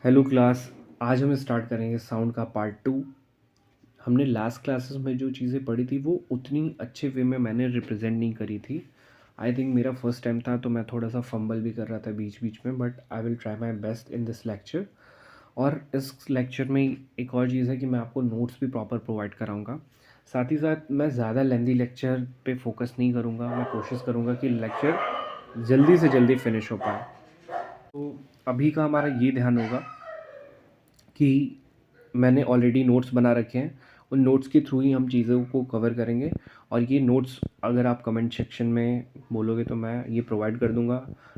Hello class. आज हम start करेंगे साउंड का पार्ट 2। हमने लास्ट क्लासेस में जो चीज़ें पढ़ी थी वो उतनी अच्छे वे में मैंने रिप्रेजेंट नहीं करी थी। आई थिंक मेरा फर्स्ट टाइम था तो मैं थोड़ा सा फंबल भी कर रहा था बीच बीच में, but I will try my best in this lecture. और इस लेक्चर में एक और चीज़ है कि मैं आपको नोट्स भी प्रॉपर प्रोवाइड कराऊंगा। साथ ही साथ मैं ज़्यादा लेंदी लेक्चर पे फोकस नहीं करूँगा। मैं कोशिश करूँगा कि लेक्चर जल्दी से जल्दी फिनिश हो पाए। तो अभी का हमारा ये ध्यान होगा कि मैंने ऑलरेडी नोट्स बना रखे हैं, उन नोट्स के थ्रू ही हम चीज़ों को कवर करेंगे। और ये नोट्स अगर आप कमेंट सेक्शन में बोलोगे तो मैं ये प्रोवाइड कर दूंगा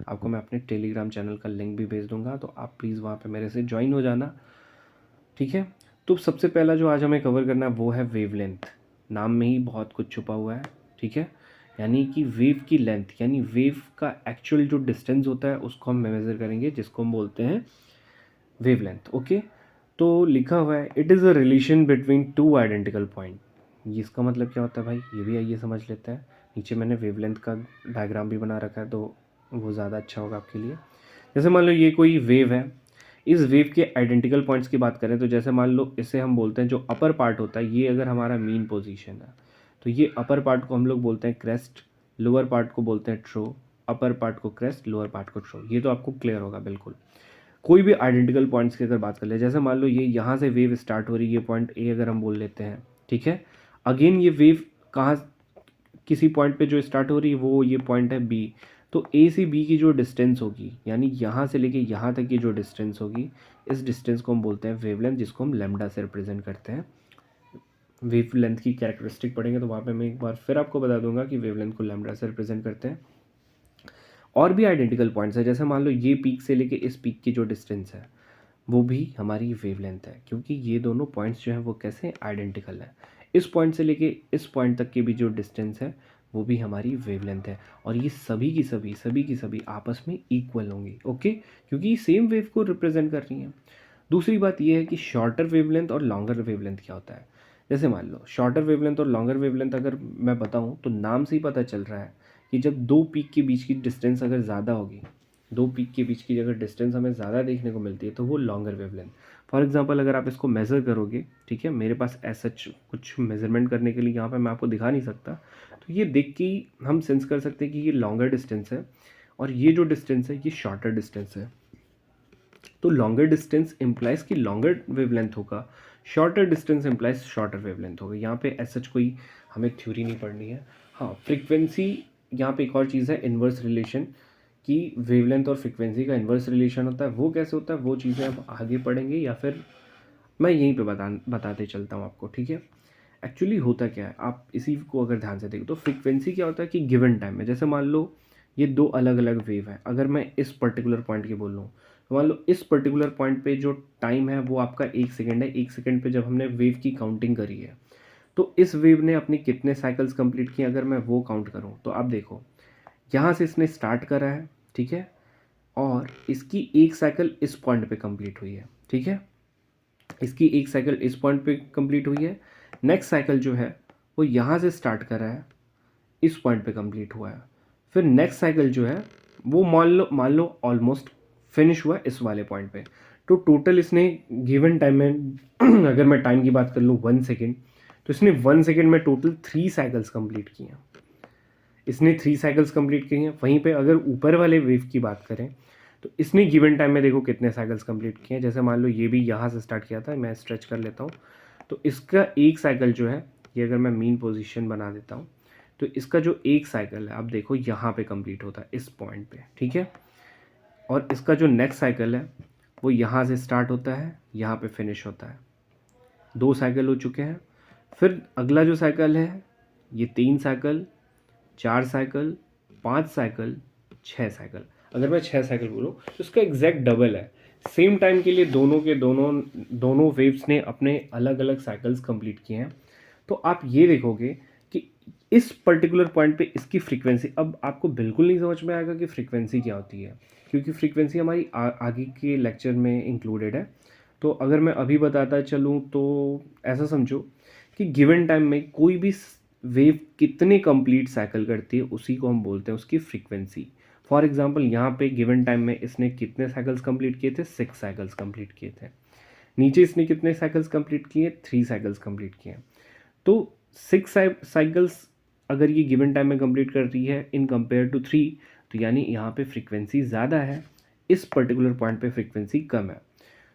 आपको। मैं अपने टेलीग्राम चैनल का लिंक भी भेज दूंगा, तो आप प्लीज़ वहाँ पे मेरे से ज्वाइन हो जाना, ठीक है। तो सबसे पहला जो आज हमें कवर करना है वो है वेवलेंथ। नाम में ही बहुत कुछ छुपा हुआ है, ठीक है। यानी कि वेव की लेंथ, यानी वेव का एक्चुअल जो डिस्टेंस होता है उसको हम मेज़र करेंगे, जिसको हम बोलते हैं वेवलेंथ। ओके, तो लिखा हुआ है it is a relation between two identical point. ये इसका मतलब क्या होता है भाई, ये भी आइए समझ लेते हैं। नीचे मैंने वेवलेंथ का डायग्राम भी बना रखा है तो वो ज़्यादा अच्छा होगा आपके लिए। जैसे मान लो ये कोई वेव है, इस वेव के आइडेंटिकल पॉइंट्स की बात करें तो जैसे मान लो इसे हम बोलते हैं जो अपर पार्ट होता है, ये अगर हमारा मीन पोजीशन है तो ये अपर पार्ट को हम लोग बोलते हैं क्रेस्ट, लोअर पार्ट को बोलते हैं ट्रो। अपर पार्ट को क्रेस्ट, लोअर पार्ट को ट्रो। ये तो आपको क्लियर होगा बिल्कुल। कोई भी आइडेंटिकल पॉइंट्स की अगर बात कर ले, जैसे मान लो ये यहाँ से वेव स्टार्ट हो रही है, ये पॉइंट ए अगर हम बोल लेते हैं, ठीक है। अगेन ये वेव कहाँ, किसी पॉइंट पे जो स्टार्ट हो रही है वो ये पॉइंट है बी। तो ए से बी की जो डिस्टेंस होगी, यानी यहाँ से लेके यहाँ तक की जो डिस्टेंस होगी, इस डिस्टेंस को हम बोलते हैं वेवलेंथ, जिसको हम लैम्डा से रिप्रेजेंट करते हैं। वेव लेंथ की कैरेक्टरिस्टिक पढ़ेंगे तो वहाँ पे मैं एक बार फिर आपको बता दूंगा कि वेवलेंथ को लैम्डा से रिप्रेजेंट करते हैं। और भी आइडेंटिकल पॉइंट्स है, जैसे मान लो ये पीक से लेके इस पीक की जो डिस्टेंस है वो भी हमारी वेवलेंथ है, क्योंकि ये दोनों पॉइंट्स जो हैं वो कैसे आइडेंटिकल है। इस पॉइंट से लेके इस पॉइंट तक की भी जो डिस्टेंस है वो भी हमारी वेवलेंथ है। और ये सभी की सभी आपस में इक्वल होंगी, ओके, क्योंकि सेम वेव को रिप्रेजेंट कर रही हैं। दूसरी बात ये है कि शॉर्टर वेवलेंथ और लॉन्गर वेवलेंथ क्या होता है। जैसे मान लो शॉर्टर वेवलेंथ और लॉन्गर वेवलेंथ अगर मैं बताऊं तो नाम से ही पता चल रहा है कि जब दो पीक के बीच की डिस्टेंस अगर ज़्यादा होगी, दो पीक के बीच की अगर डिस्टेंस हमें ज़्यादा देखने को मिलती है तो वो लॉन्गर वेवलेंथ। फॉर एग्जांपल अगर आप इसको मेज़र करोगे, ठीक है, मेरे पास ऐसा कुछ मेजरमेंट करने के लिए यहाँ पे मैं आपको दिखा नहीं सकता, तो ये देख के ही हम सेंस कर सकते हैं कि ये लॉन्गर डिस्टेंस है और ये जो डिस्टेंस है ये शॉर्टर डिस्टेंस है। तो लॉन्गर डिस्टेंस इम्प्लाइज कि लॉन्गर वेवलेंथ होगा, shorter distance implies shorter wavelength होगा। यहाँ पे ऐसा कोई हमें थ्योरी नहीं पढ़नी है। हाँ, फ्रीक्वेंसी, यहाँ पे एक और चीज़ है इन्वर्स रिलेशन, कि वेवलेंथ और फ्रीक्वेंसी का इन्वर्स रिलेशन होता है। वो कैसे होता है वो चीज़ें हम आगे पढ़ेंगे, या फिर मैं यहीं पे बताते चलता हूँ आपको, ठीक है। एक्चुअली होता क्या है, आप इसी को अगर ध्यान से देखो तो फ्रीक्वेंसी क्या होता है कि गिवन टाइम में, जैसे मान लो ये दो अलग अलग वेव है, अगर मैं इस पर्टिकुलर पॉइंट की बोल रहा हूँ तो मान लो इस पर्टिकुलर पॉइंट पे जो टाइम है वो आपका 1 सेकेंड है। 1 सेकेंड पे जब हमने वेव की काउंटिंग करी है तो इस वेव ने अपनी कितने साइकिल्स कंप्लीट किए, अगर मैं वो काउंट करूँ तो आप देखो यहाँ से इसने स्टार्ट करा है, ठीक है, और इसकी एक साइकिल इस पॉइंट पे कंप्लीट हुई है, ठीक है। इसकी एक साइकिल इस पॉइंट पे कंप्लीट हुई है। नेक्स्ट साइकिल जो है वो यहाँ से स्टार्ट करा है, इस पॉइंट पे कंप्लीट हुआ है। फिर नेक्स्ट साइकिल जो है वो मान लो ऑलमोस्ट फिनिश हुआ है इस वाले पॉइंट पे। तो टोटल इसने गिवन टाइम में अगर मैं टाइम की बात कर लूँ 1 सेकेंड, तो इसने 1 सेकेंड में टोटल 3 साइकिल्स कंप्लीट की हैं। इसने 3 साइकिल्स कंप्लीट की हैं। वहीं पे अगर ऊपर वाले वेव की बात करें तो इसने गिवन टाइम में देखो कितने साइकिल्स कंप्लीट किए हैं। जैसे मान लो ये भी यहाँ से स्टार्ट किया था, मैं स्ट्रेच कर लेता हूँ, तो इसका एक साइकिल जो है, ये अगर मैं मीन पोजीशन बना देता हूँ तो इसका जो एक साइकिल है आप देखो यहाँ पे कंप्लीट होता है इस पॉइंट पे, ठीक है। और इसका जो नेक्स्ट साइकिल है वो यहाँ से स्टार्ट होता है, यहाँ पे फिनिश होता है। 2 साइकिल हो चुके हैं। फिर अगला जो साइकिल है ये 3 साइकिल, 4 साइकिल, 5 साइकिल, 6 साइकिल। अगर मैं 6 साइकिल बोलूँ तो इसका एग्जैक्ट डबल है। सेम टाइम के लिए दोनों वेव्स ने अपने अलग अलग साइकिल्स कंप्लीट किए हैं। तो आप ये देखोगे कि इस पर्टिकुलर पॉइंट पे इसकी फ्रीक्वेंसी, अब आपको बिल्कुल नहीं समझ में आएगा कि फ्रीक्वेंसी क्या होती है, क्योंकि फ्रीक्वेंसी हमारी आगे के लेक्चर में इंक्लूडेड है। तो अगर मैं अभी बताता चलूँ तो ऐसा समझो कि गिवन टाइम में कोई भी वेव कितने कंप्लीट साइकिल करती है उसी को हम बोलते हैं उसकी फ्रीक्वेंसी। फॉर एग्जाम्पल यहाँ पे गिवन टाइम में इसने कितने साइकिल्स कंप्लीट किए थे, 6 साइकिल्स कंप्लीट किए थे। नीचे इसने कितने साइकिल्स कंप्लीट किए, 3 साइकिल्स कंप्लीट किए। तो 6 साइकिल्स अगर ये गिवन टाइम में कंप्लीट कर रही है इन कंपेयर टू 3, तो यानी यहाँ पे फ्रीक्वेंसी ज़्यादा है, इस पर्टिकुलर पॉइंट पे फ्रीक्वेंसी कम है।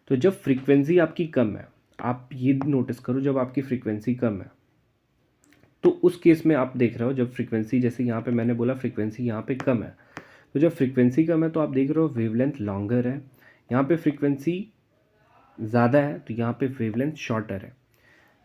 तो जब फ्रीक्वेंसी आपकी कम है, आप ये नोटिस करो, जब आपकी फ्रीक्वेंसी कम है तो उस केस में आप देख रहे हो, जब फ्रीक्वेंसी, जैसे यहाँ पे मैंने बोला फ्रीक्वेंसी यहाँ पे कम है, तो जब फ्रीक्वेंसी कम है तो आप देख रहे हो वेवलेंथ लॉन्गर है। यहाँ पे फ्रीक्वेंसी ज़्यादा है तो यहाँ पे वेवलेंथ शॉर्टर है।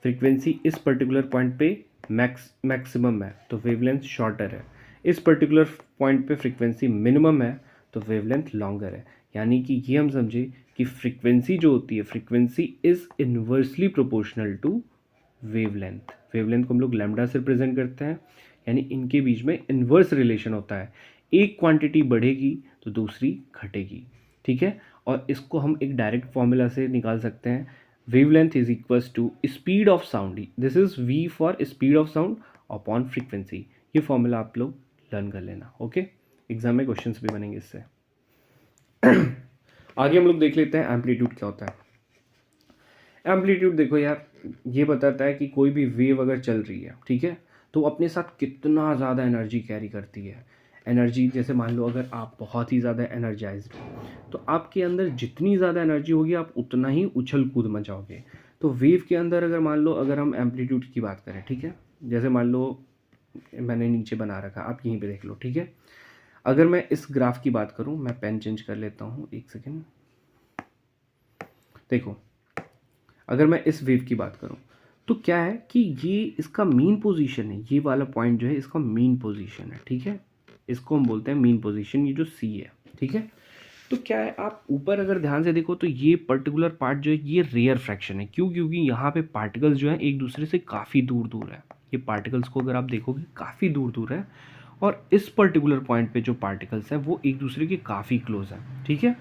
फ्रीक्वेंसी इस पर्टिकुलर पॉइंट पे मैक्सिमम है तो वेवलेंथ शॉर्टर है। इस पर्टिकुलर पॉइंट पे फ्रीक्वेंसी मिनिमम है तो वेवलेंथ लॉन्गर है। यानी कि ये हम समझे कि फ्रीक्वेंसी जो होती है, frequency is inversely proportional to wavelength. Wavelength को हम लोग लैम्डा से रिप्रेजेंट करते हैं, यानी इनके बीच में इन्वर्स रिलेशन होता है। एक क्वांटिटी बढ़ेगी तो दूसरी घटेगी, ठीक है। और इसको हम एक डायरेक्ट फॉर्मूला से निकाल सकते हैं, wavelength is equals to speed of sound, this is V for speed of sound upon frequency. ये फॉर्मूला आप लोग लर्न कर लेना, ओके। एग्जाम में क्वेश्चंस भी बनेंगे इससे। आगे हम लोग देख लेते हैं एम्पलीट्यूड क्या होता है। एम्पलीट्यूड देखो यार, ये बताता है कि कोई भी वेव अगर चल रही है, ठीक है, तो अपने साथ कितना ज़्यादा एनर्जी कैरी करती है। एनर्जी जैसे मान लो अगर आप बहुत ही ज़्यादा एनर्जाइज्ड हो तो आपके अंदर जितनी ज़्यादा एनर्जी होगी आप उतना ही उछल कूद मचाओगे। तो वेव के अंदर अगर मान लो, अगर हम एम्पलीट्यूड की बात करें, ठीक है, जैसे मान लो मैंने नीचे बना रखा, आप यहीं पे देख लो, ठीक है। अगर मैं इस ग्राफ की बात करूं, मैं पेन चेंज कर लेता हूं, एक सेकेंड। देखो, अगर मैं इस वेव की बात करूं तो क्या है कि ये इसका मीन पोजीशन है, ये वाला पॉइंट जो है इसका मीन पोजीशन है, ठीक है। इसको हम बोलते हैं मीन पोजीशन, ये जो सी है, ठीक है। तो क्या है, आप ऊपर अगर ध्यान से देखो तो ये पर्टिकुलर पार्ट जो है ये रेयर फ्रैक्शन है। क्यों? क्योंकि यहाँ पे पार्टिकल्स जो है एक दूसरे से काफ़ी दूर दूर है। ये पार्टिकल्स को अगर आप देखोगे काफ़ी दूर दूर है, और इस पर्टिकुलर पॉइंट पे जो पार्टिकल्स हैं वो एक दूसरे के काफ़ी क्लोज हैं, ठीक है।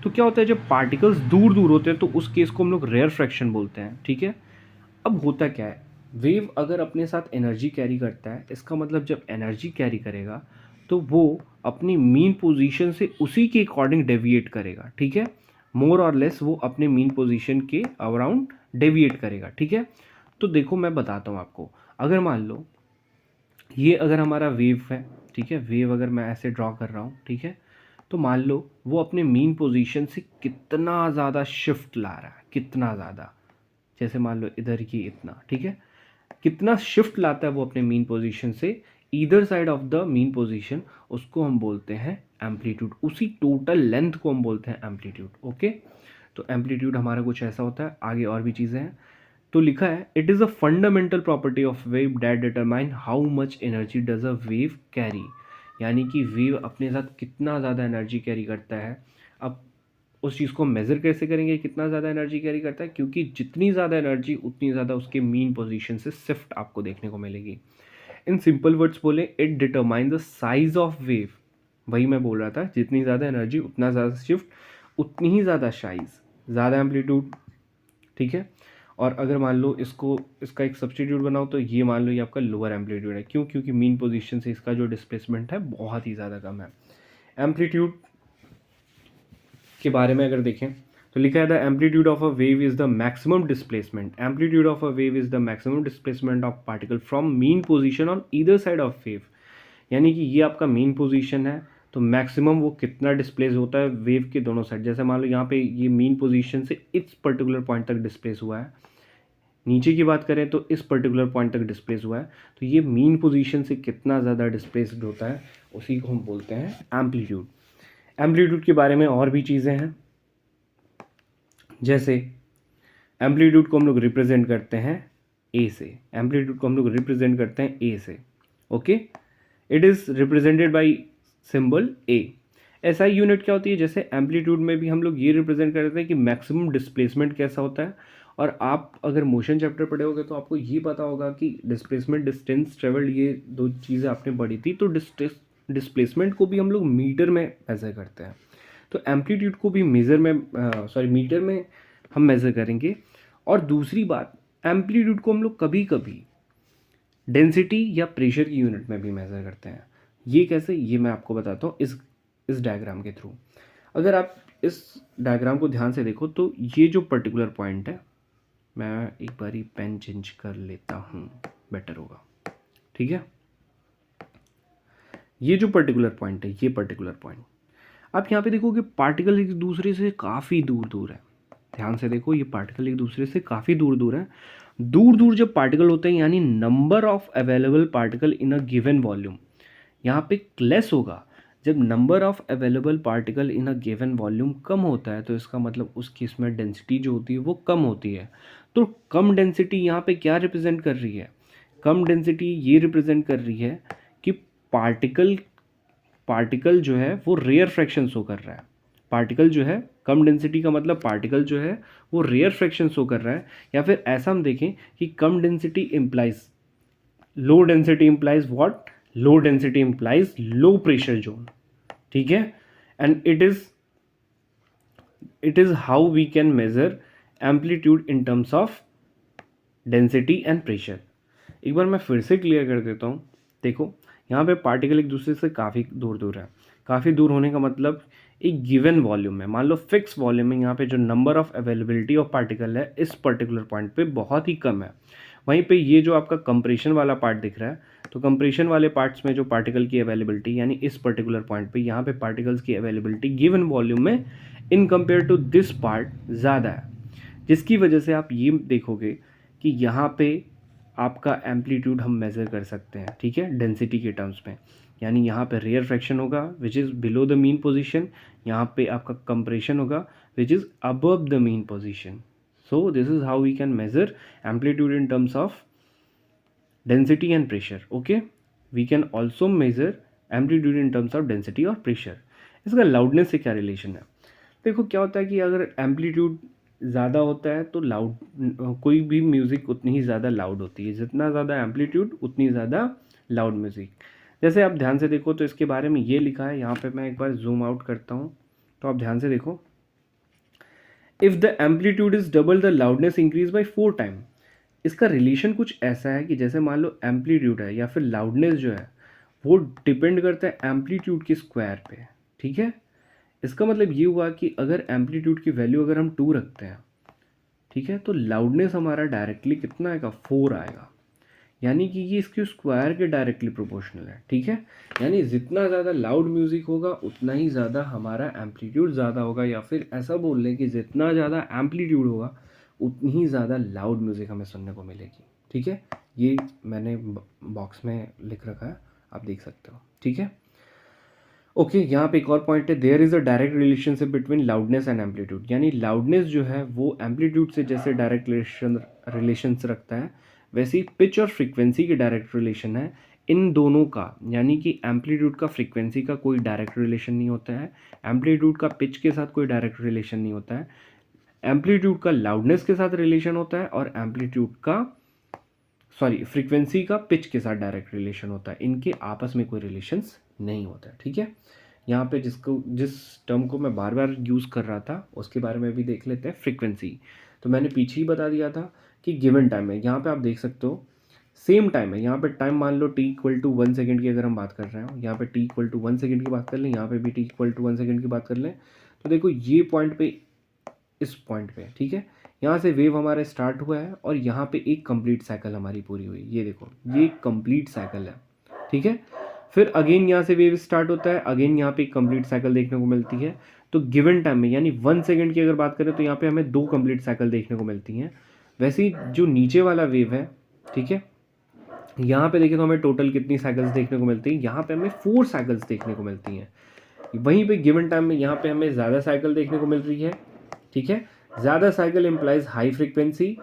तो क्या होता है, जब पार्टिकल्स दूर दूर होते हैं तो उस केस को हम लोग रेयर फ्रैक्शन बोलते हैं, ठीक है। अब होता क्या है, वेव अगर अपने साथ एनर्जी कैरी करता है, इसका मतलब जब एनर्जी कैरी करेगा तो वो अपनी मीन पोजीशन से उसी के अकॉर्डिंग डेविएट करेगा, ठीक है। मोर और लेस वो अपने मीन पोजीशन के अराउंड डेविएट करेगा, ठीक है। तो देखो मैं बताता हूँ आपको, अगर मान लो ये अगर हमारा वेव है, ठीक है, वेव अगर मैं ऐसे ड्रॉ कर रहा हूँ, ठीक है, तो मान लो वो अपने मीन पोजीशन से कितना ज़्यादा शिफ्ट ला रहा है, कितना ज़्यादा, जैसे मान लो इधर की इतना, ठीक है, कितना शिफ्ट लाता है वो अपने मीन पोजीशन से either side of the mean position, उसको हम बोलते हैं एम्पलीट्यूड। उसी टोटल लेंथ को हम बोलते हैं एम्पलीट्यूड, ओके। तो एम्पलीट्यूड हमारा कुछ ऐसा होता है। आगे और भी चीज़ें हैं, तो लिखा है it is a fundamental property of wave that determine how much energy does a wave carry. यानी कि वेव अपने साथ कितना ज़्यादा एनर्जी कैरी करता है। अब उस चीज़ को मेज़र कैसे करेंगे कितना ज़्यादा एनर्जी कैरी करता है, क्योंकि जितनी ज़्यादा एनर्जी उतनी ज़्यादा उसके मीन पोजीशन से शिफ्ट आपको देखने को मिलेगी। इन सिंपल वर्ड्स बोले, it determine the size of wave. वही मैं बोल रहा था, जितनी ज़्यादा एनर्जी उतना ज़्यादा शिफ्ट, उतनी ही ज़्यादा साइज, ज़्यादा एम्पलीट्यूड, ठीक है। और अगर मान लो इसको, इसका एक सब्स्टिट्यूट बनाओ तो ये मान लो ये आपका लोअर एम्पलीट्यूड है। क्यों? क्योंकि मीन पोजीशन से इसका जो डिस्प्लेसमेंट है बहुत ही ज़्यादा कम है। एम्पलीट्यूड के बारे में अगर देखें तो लिखा है the amplitude of a wave is the maximum displacement. Amplitude of a wave is the maximum displacement of particle from mean position on either side of wave. यानी कि ये आपका मीन पोजीशन है, तो मैक्सिमम वो कितना डिस्प्लेस होता है वेव के दोनों साइड। जैसे मान लो यहाँ पे ये मीन पोजीशन से इस पर्टिकुलर पॉइंट तक डिस्प्लेस हुआ है, नीचे की बात करें तो इस पर्टिकुलर पॉइंट तक डिस्प्लेस हुआ है, तो ये मीन पोजीशन से कितना ज़्यादा डिस्प्लेस्ड होता है उसी को हम बोलते हैं एम्पलीट्यूड। एम्पलीट्यूड के बारे में और भी चीज़ें हैं, जैसे एम्पलीट्यूड को हम लोग रिप्रेजेंट करते हैं ए से। एम्पलीट्यूड को हम लोग रिप्रेजेंट करते हैं ए से, okay. It is represented by symbol A. SI unit क्या होती है, जैसे एम्पलीट्यूड में भी हम लोग ये रिप्रेजेंट करते हैं कि मैक्सिमम डिस्प्लेसमेंट कैसा होता है। और आप अगर मोशन चैप्टर पढ़े होगे तो आपको ये पता होगा कि डिस्प्लेसमेंट, डिस्टेंस ट्रेवल्ड, ये दो चीज़ें आपने पढ़ी थी। तो डिस्प्लेसमेंट को भी हम लोग मीटर में मेजर करते हैं, तो एम्पलीट्यूड को भी मीटर में हम मेज़र करेंगे। और दूसरी बात, एम्पलीट्यूड को हम लोग कभी कभी डेंसिटी या प्रेशर की यूनिट में भी मेज़र करते हैं। ये कैसे, ये मैं आपको बताता हूँ। इस इस डायग्राम के थ्रू। अगर आप इस डायग्राम को ध्यान से देखो तो ये जो पर्टिकुलर पॉइंट है, मैं एक बारी पेन चेंज कर लेता हूँ, बेटर होगा, ठीक है। ये जो पर्टिकुलर पॉइंट है, ये पर्टिकुलर पॉइंट, आप यहाँ पे देखो कि पार्टिकल एक दूसरे से काफ़ी दूर दूर है। ध्यान से देखो, ये पार्टिकल एक दूसरे से काफ़ी दूर दूर है। दूर दूर जब पार्टिकल होते हैं यानी number of available particle in a given volume यहाँ पे लेस होगा। जब number of available particle in a given volume कम होता है तो इसका मतलब उस केस में डेंसिटी जो होती है वो कम होती है। तो कम डेंसिटी यहाँ पे क्या रिप्रेजेंट कर रही है? कम डेंसिटी ये रिप्रेजेंट कर रही है कि पार्टिकल पार्टिकल जो है वो रेयर फ्रैक्शन शो कर रहा है। पार्टिकल जो है, कम डेंसिटी का मतलब पार्टिकल जो है वो रेयर फ्रैक्शन शो कर रहा है। या फिर ऐसा हम देखें कि कम density implies low density implies what? Low density implies low pressure zone, ठीक है। And it is how we can measure amplitude in terms of density and pressure. एक बार मैं फिर से क्लियर कर देता हूँ। देखो, यहाँ पे पार्टिकल एक दूसरे से काफ़ी दूर दूर है। काफ़ी दूर होने का मतलब एक गिवन वॉल्यूम में, मान लो फिक्स वॉल्यूम में यहाँ पे जो number of availability of particle है इस पर्टिकुलर पॉइंट पे बहुत ही कम है। वहीं पे ये जो आपका कंप्रेशन वाला पार्ट दिख रहा है, तो कंप्रेशन वाले पार्ट्स में जो पार्टिकल की अवेलेबिलिटी यानी इस पर्टिकुलर पॉइंट पे यहाँ पे पार्टिकल्स की अवेलेबिलिटी गिवन वॉल्यूम में in compare to this part ज़्यादा है, जिसकी वजह से आप ये देखोगे कि यहाँ पे आपका एम्पलीट्यूड हम मेज़र कर सकते हैं, ठीक है, डेंसिटी के टर्म्स में। यानी यहाँ पे रेयर फ्रैक्शन होगा which is below the mean position, यहाँ पे आपका कंप्रेशन होगा which is above the mean position. So this is how we can measure amplitude in terms of density and pressure. Okay, we can also measure amplitude in terms of density और pressure. इसका loudness से क्या relation है? देखो, क्या होता है कि अगर एम्पलीट्यूड ज़्यादा होता है तो लाउड, कोई भी म्यूज़िक उतनी ही ज़्यादा लाउड होती है। जितना ज़्यादा एम्पलीट्यूड उतनी ज़्यादा लाउड म्यूज़िक। जैसे आप ध्यान से देखो तो इसके बारे में ये लिखा है, यहाँ पे मैं एक बार जूम आउट करता हूँ तो आप ध्यान से देखो, if the amplitude is double the loudness increase by 4 time. इसका रिलेशन कुछ ऐसा है कि जैसे मान लो एम्पलीट्यूड है या फिर लाउडनेस जो है वो डिपेंड करता है एम्पलीट्यूड के स्क्वायर पे, ठीक है। इसका मतलब ये हुआ कि अगर एम्पलीट्यूड की वैल्यू अगर हम 2 रखते हैं, ठीक है, तो लाउडनेस हमारा डायरेक्टली कितना आएगा? 4 आएगा। यानी कि ये इसके स्क्वायर के डायरेक्टली प्रोपोर्शनल है, ठीक है। यानी जितना ज़्यादा लाउड म्यूज़िक होगा उतना ही ज़्यादा हमारा एम्पलीट्यूड ज़्यादा होगा, या फिर ऐसा बोल लें कि जितना ज़्यादा एम्पलीट्यूड होगा उतनी ही ज़्यादा लाउड म्यूज़िक हमें सुनने को मिलेगी, ठीक है। ये मैंने बॉक्स में लिख रखा है, आप देख सकते हो, ठीक है। ओके, यहाँ पे एक और पॉइंट है, there is a direct relationship between loudness and amplitude. यानी लाउडनेस जो है वो एम्पलीट्यूड से जैसे डायरेक्ट रिलेशंस रखता है, वैसे ही पिच और फ्रीक्वेंसी की डायरेक्ट रिलेशन है इन दोनों का। यानी कि एम्पलीट्यूड का फ्रीक्वेंसी का कोई डायरेक्ट रिलेशन नहीं होता है, एम्पलीट्यूड का पिच के साथ कोई डायरेक्ट रिलेशन नहीं होता है, एम्पलीट्यूड का लाउडनेस के साथ रिलेशन होता है, और एम्पलीट्यूड का फ्रीक्वेंसी का पिच के साथ डायरेक्ट रिलेशन होता है। इनके आपस में कोई रिलेशंस नहीं होता है, ठीक है। यहाँ पे जिस टर्म को मैं बार बार यूज़ कर रहा था उसके बारे में भी देख लेते हैं, फ्रीक्वेंसी। तो मैंने पीछे ही बता दिया था कि गिवन टाइम है। यहाँ पे आप देख सकते हो सेम टाइम है। यहाँ पे टाइम मान लो t इक्वल टू 1 सेकेंड की अगर हम बात कर रहे हो, यहाँ पे t इक्वल टू 1 सेकेंड की बात कर लें, यहाँ पे भी t इक्वल टू 1 सेकेंड की बात कर लें, तो देखो ये पॉइंट पे, इस पॉइंट पे, ठीक है, यहाँ से वेव हमारा स्टार्ट हुआ है और यहाँ पे एक कंप्लीट साइकिल हमारी पूरी हुई। ये देखो, ये कंप्लीट साइकिल है, ठीक है। फिर अगेन यहाँ से वेव स्टार्ट होता है, अगेन यहाँ पे एक कंप्लीट साइकिल देखने को मिलती है। तो गिवन टाइम में यानी 1 सेकेंड की अगर बात करें तो यहाँ पे हमें 2 कंप्लीट साइकिल देखने को मिलती हैं। वैसे ही जो नीचे वाला वेव है, ठीक है, यहाँ पे देखें तो हमें टोटल कितनी साइकिल्स देखने को मिलती हैं? यहाँ पे हमें 4 साइकिल्स देखने को मिलती हैं। वहीं पे गिवन टाइम में यहाँ पे हमें ज़्यादा साइकिल देखने को मिल रही है, ठीक है। ज़्यादा साइकिल इम्प्लाइज हाई फ्रीक्वेंसी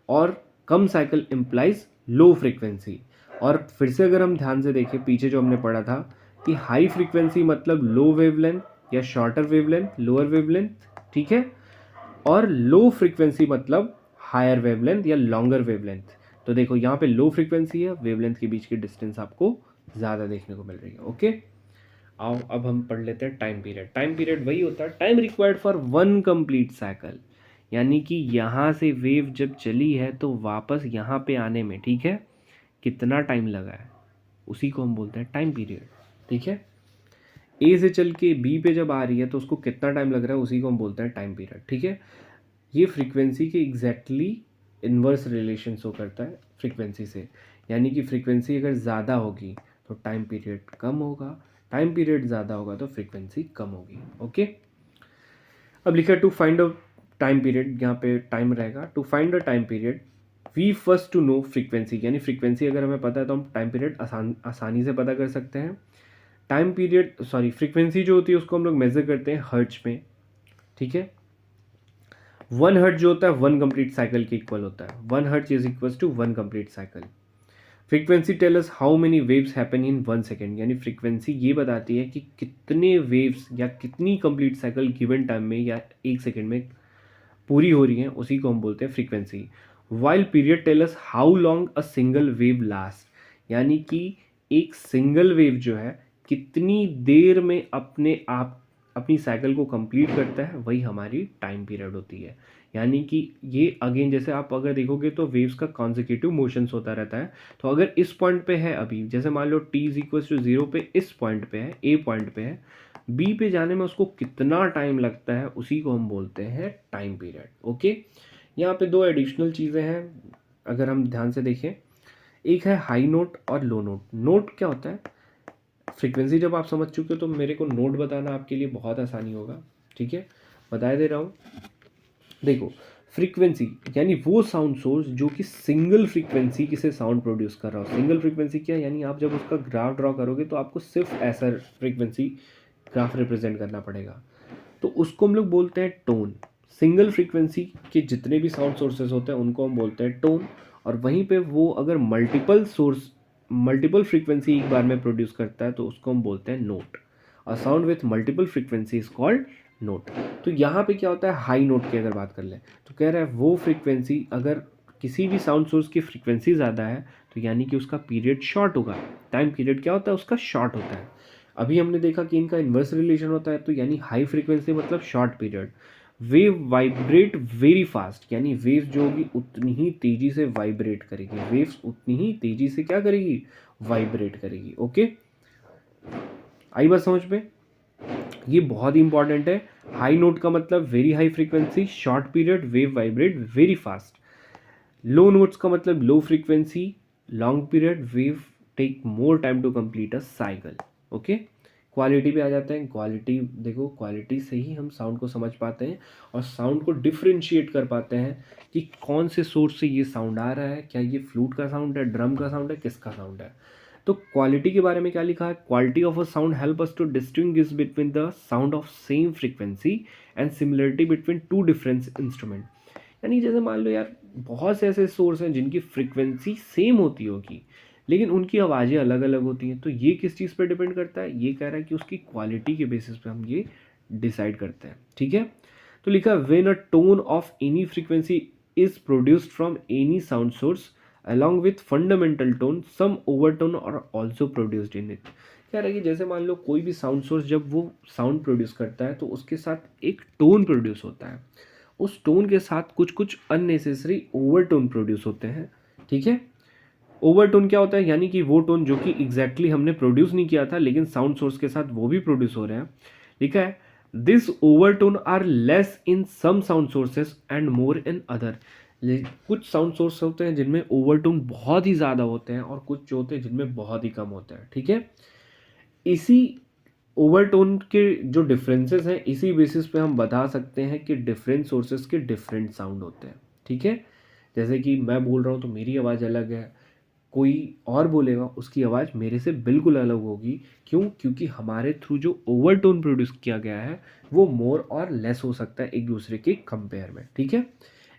और कम साइकिल इम्प्लाइज लो फ्रीक्वेंसी। और फिर से अगर हम ध्यान से देखें पीछे जो हमने पढ़ा था कि हाई फ्रीक्वेंसी मतलब लो वेवलेंथ या शॉर्टर वेवलेंथ, लोअर वेवलेंथ, ठीक है, और लो फ्रीक्वेंसी मतलब हायर वेवलेंथ या लॉन्गर वेवलेंथ। तो देखो यहाँ पे लो फ्रीक्वेंसी है, वेवलेंथ के बीच की डिस्टेंस आपको ज़्यादा देखने को मिल रही है। ओके, आओ अब हम पढ़ लेते हैं टाइम पीरियड। टाइम पीरियड वही होता है, time required for 1 complete cycle. यानी कि यहाँ से वेव जब चली है तो वापस यहाँ पे आने में, ठीक है, कितना टाइम लगा है, उसी को हम बोलते हैं टाइम पीरियड, ठीक है। ए से चल के बी पे जब आ रही है तो उसको कितना टाइम लग रहा है, उसी को हम बोलते हैं टाइम पीरियड। ठीक है, ये फ्रीक्वेंसी के एग्जैक्टली इन्वर्स रिलेशन शो करता है फ्रीक्वेंसी से, यानी कि फ्रीक्वेंसी अगर ज़्यादा होगी तो टाइम पीरियड कम होगा, टाइम पीरियड ज़्यादा होगा तो फ्रीक्वेंसी कम होगी। ओके, अब लिखा to find a time period, यहाँ पे टाइम रहेगा। To find a time period we first to know frequency, यानी फ्रीक्वेंसी अगर हमें पता है तो हम टाइम पीरियड आसानी से पता कर सकते हैं। टाइम पीरियड फ्रीक्वेंसी जो होती है उसको हम लोग मेजर करते हैं हर्ट्ज में। ठीक है, 1 हर्ट्ज जो होता है 1 कंप्लीट साइकिल के इक्वल होता है। 1 hertz is equal to 1 complete cycle. Frequency tell us how many waves happen in 1 second, यानी फ्रीक्वेंसी ये बताती है कि कितने वेव्स या कितनी कंप्लीट साइकिल गिवन टाइम में या 1 सेकेंड में पूरी हो रही हैं, उसी को हम बोलते हैं frequency. While period tell us how long a single wave last, यानी कि एक सिंगल वेव जो है कितनी देर में अपने आप अपनी साइकिल को कंप्लीट करता है, वही हमारी टाइम पीरियड होती है। यानी कि ये अगेन जैसे आप अगर देखोगे तो वेव्स का कॉन्जिक्यूटिव मोशंस होता रहता है। तो अगर इस पॉइंट पे है अभी, जैसे मान लो t इज इक्वल टू 0 पे इस पॉइंट पे है, ए पॉइंट पे है, बी पे जाने में उसको कितना टाइम लगता है, उसी को हम बोलते हैं टाइम पीरियड। ओके, यहाँ पे दो एडिशनल चीज़ें हैं अगर हम ध्यान से देखें, एक है हाई नोट और लो नोट। नोट क्या होता है, फ्रीक्वेंसी जब आप समझ चुके हो तो मेरे को नोट बताना आपके लिए बहुत आसानी होगा। ठीक है, बता दे रहा हूँ। देखो, फ्रीक्वेंसी यानी वो साउंड सोर्स जो कि सिंगल फ्रीक्वेंसी से साउंड प्रोड्यूस कर रहा हो। सिंगल फ्रीक्वेंसी क्या है, यानी आप जब उसका ग्राफ ड्रॉ करोगे तो आपको सिर्फ ऐसा फ्रीक्वेंसी ग्राफ रिप्रेजेंट करना पड़ेगा, तो उसको हम लोग बोलते हैं टोन। सिंगल फ्रीक्वेंसी के जितने भी साउंड सोर्सेज होते हैं उनको हम बोलते हैं टोन, और वहीं पे वो अगर मल्टीपल फ्रीक्वेंसी एक बार में प्रोड्यूस करता है तो उसको हम बोलते हैं note. A sound with multiple frequency is called note. तो यहाँ पे क्या होता है, हाई नोट की अगर बात कर लें तो कह रहा है वो फ्रीक्वेंसी अगर किसी भी साउंड सोर्स की फ्रीक्वेंसी ज़्यादा है तो यानी कि उसका पीरियड शॉर्ट होगा। टाइम पीरियड क्या होता है, उसका शॉर्ट होता है। अभी हमने देखा कि इनका इन्वर्स रिलेशन होता है, तो यानी हाई फ्रीक्वेंसी मतलब short period. Wave vibrate very fast, यानी वेव जो होगी उतनी ही तेजी से वाइब्रेट करेगी, वेव्स उतनी ही तेजी से क्या करेगी, वाइब्रेट करेगी। ओके, आई बात समझ में, ये बहुत ही इंपॉर्टेंट है। हाई नोट का मतलब very high frequency, short period, wave vibrate very fast. Low notes का मतलब low frequency, long period, wave take more time to complete a cycle. Okay, quality पे आ जाते हैं। क्वालिटी देखो, क्वालिटी से ही हम साउंड को समझ पाते हैं और साउंड को डिफ्रेंशिएट कर पाते हैं कि कौन से सोर्स से ये साउंड आ रहा है, क्या ये फ्लूट का साउंड है, ड्रम का साउंड है, किसका साउंड है। तो क्वालिटी के बारे में क्या लिखा है, quality of a sound help us to distinguish between the sound of same frequency and similarity between two different instrument. यानी जैसे मान लो यार, बहुत से ऐसे सोर्स हैं जिनकी फ्रीक्वेंसी सेम होती होगी लेकिन उनकी आवाज़ें अलग अलग होती हैं, तो ये किस चीज़ पर डिपेंड करता है, ये कह रहा है कि उसकी क्वालिटी के बेसिस पे हम ये डिसाइड करते हैं। ठीक है, तो लिखा when a tone of any frequency is produced from any sound source along with fundamental tone some overtone are also produced in it। कह रहा है कि जैसे मान लो कोई भी साउंड सोर्स जब वो साउंड प्रोड्यूस करता है तो उसके साथ एक टोन प्रोड्यूस होता है, उस टोन के साथ कुछ कुछ अननेसेसरी ओवरटोन प्रोड्यूस होते हैं। ठीक है, ओवरटोन क्या होता है, यानी कि वो टोन जो कि एग्जैक्टली हमने प्रोड्यूस नहीं किया था लेकिन साउंड सोर्स के साथ वो भी प्रोड्यूस हो रहे हैं। लिखा है this overtone are less in some sound sources and more in other. कुछ साउंड सोर्स होते हैं जिनमें ओवरटोन बहुत ही ज़्यादा होते हैं और कुछ जो होते हैं जिनमें बहुत ही कम होते हैं। ठीक है, इसी ओवरटोन के जो डिफरेंसेस हैं इसी बेसिस पे हम बता सकते हैं कि डिफरेंट सोर्सेस के डिफरेंट साउंड होते हैं। ठीक है, जैसे कि मैं बोल रहा हूँ तो मेरी आवाज़ अलग है, कोई और बोलेगा उसकी आवाज़ मेरे से बिल्कुल अलग होगी। क्यों, क्योंकि हमारे थ्रू जो ओवरटोन प्रोड्यूस किया गया है वो मोर और लेस हो सकता है एक दूसरे के कंपेयर में। ठीक है,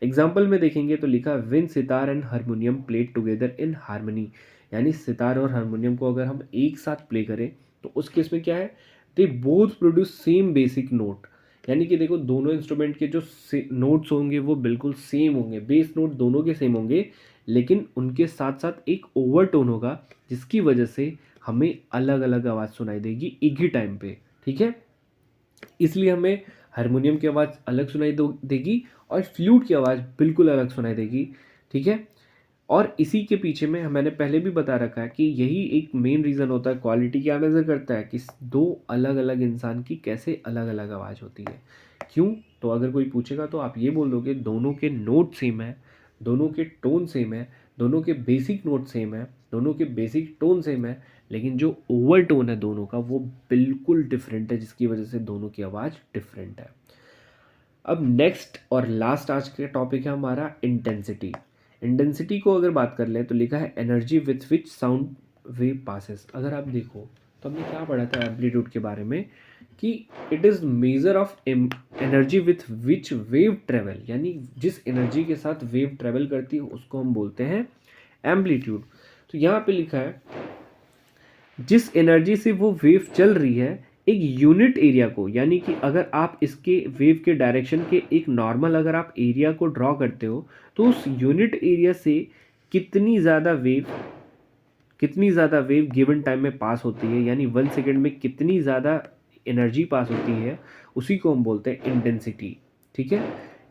एग्जाम्पल में देखेंगे तो लिखा win sitar and harmonium played together in harmony, यानी सितार और हारमोनियम को अगर हम एक साथ प्ले करें तो उस केस में क्या है, they both produce same basic note. यानी कि देखो दोनों इंस्ट्रूमेंट के जो नोट्स होंगे वो बिल्कुल सेम होंगे, बेस नोट दोनों के सेम होंगे, लेकिन उनके साथ साथ एक ओवरटोन होगा जिसकी वजह से हमें अलग अलग आवाज़ सुनाई देगी एक ही टाइम पे। ठीक है, इसलिए हमें हारमोनियम की आवाज़ अलग सुनाई देगी और फ्लूट की आवाज़ बिल्कुल अलग सुनाई देगी। ठीक है, और इसी के पीछे में मैंने पहले भी बता रखा है कि यही एक मेन रीज़न होता है। क्वालिटी क्या मेज़र करता है कि दो अलग अलग इंसान की कैसे अलग अलग आवाज़ होती है। क्यों? तो अगर कोई पूछेगा तो आप ये बोल दोगे दोनों के नोट सेम है, दोनों के टोन सेम है, दोनों के बेसिक नोट सेम है, दोनों के बेसिक टोन सेम है, लेकिन जो ओवर टोन है दोनों का वो बिल्कुल डिफरेंट है, जिसकी वजह से दोनों की आवाज़ डिफरेंट है। अब नेक्स्ट और लास्ट आज का टॉपिक है हमारा इंटेंसिटी। इंटेंसिटी को अगर बात कर लें तो लिखा है energy with which sound wave passes. अगर आप देखो तो हमने क्या पढ़ा था एम्पलीट्यूड के बारे में कि it is measure of energy with which wave travel, यानी जिस एनर्जी के साथ वेव ट्रेवल करती है उसको हम बोलते हैं एम्पलीट्यूड। तो यहाँ पे लिखा है जिस एनर्जी से वो वेव चल रही है एक यूनिट एरिया को, यानी कि अगर आप इसके वेव के डायरेक्शन के एक नॉर्मल अगर आप एरिया को ड्रॉ करते हो तो उस यूनिट एरिया से कितनी ज़्यादा वेव गिवन टाइम में पास होती है, यानी 1 सेकेंड में कितनी ज़्यादा एनर्जी पास होती है, उसी को हम बोलते हैं इंटेंसिटी। ठीक है,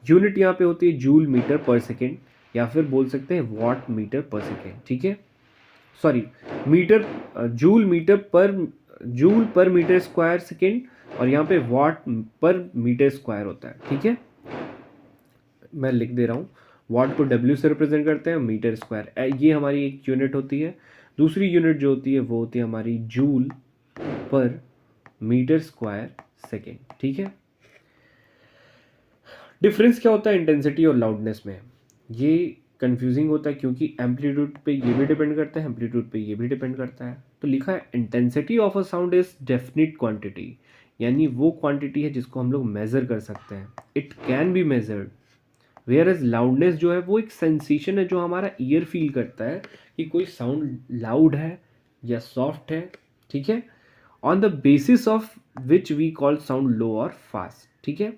यूनिट यहाँ पे होती है जूल मीटर पर सेकेंड, या फिर बोल सकते हैं वॉट मीटर पर सेकेंड। ठीक है, sorry, metre, joule per metre square second, और यहाँ पे वॉट पर मीटर स्क्वायर होता है। ठीक है, मैं लिख दे रहा हूँ, वॉट को डब्ल्यू से रिप्रेजेंट करते हैं, मीटर स्क्वायर ये हमारी एक यूनिट होती है। दूसरी यूनिट जो होती है वो होती है हमारी joule per metre square second. ठीक है, डिफरेंस क्या होता है इंटेंसिटी और लाउडनेस में? ये कंफ्यूजिंग होता है क्योंकि एम्पलीट्यूड पे ये भी डिपेंड करता है, एम्पलीट्यूड पे ये भी डिपेंड करता है। तो लिखा है intensity of a sound is definite quantity, यानी वो क्वांटिटी है जिसको हम लोग मेज़र कर सकते हैं, it can be measured. Whereas loudness जो है वो एक सेंसेशन है जो हमारा ईयर फील करता है कि कोई साउंड लाउड है या सॉफ्ट है। ठीक है, on the basis of which we call sound low और फास्ट। ठीक है,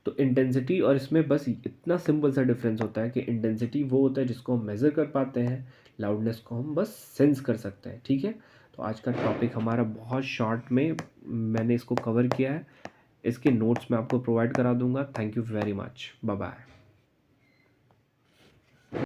तो इंटेंसिटी और इसमें बस इतना सिंपल सा डिफरेंस होता है कि इंटेंसिटी वो होता है जिसको हम मेज़र कर पाते हैं, लाउडनेस को हम बस सेंस कर सकते हैं। ठीक है, तो आज का टॉपिक हमारा बहुत शॉर्ट में मैंने इसको कवर किया है, इसके नोट्स मैं आपको प्रोवाइड करा दूंगा। Thank you very much, bye bye.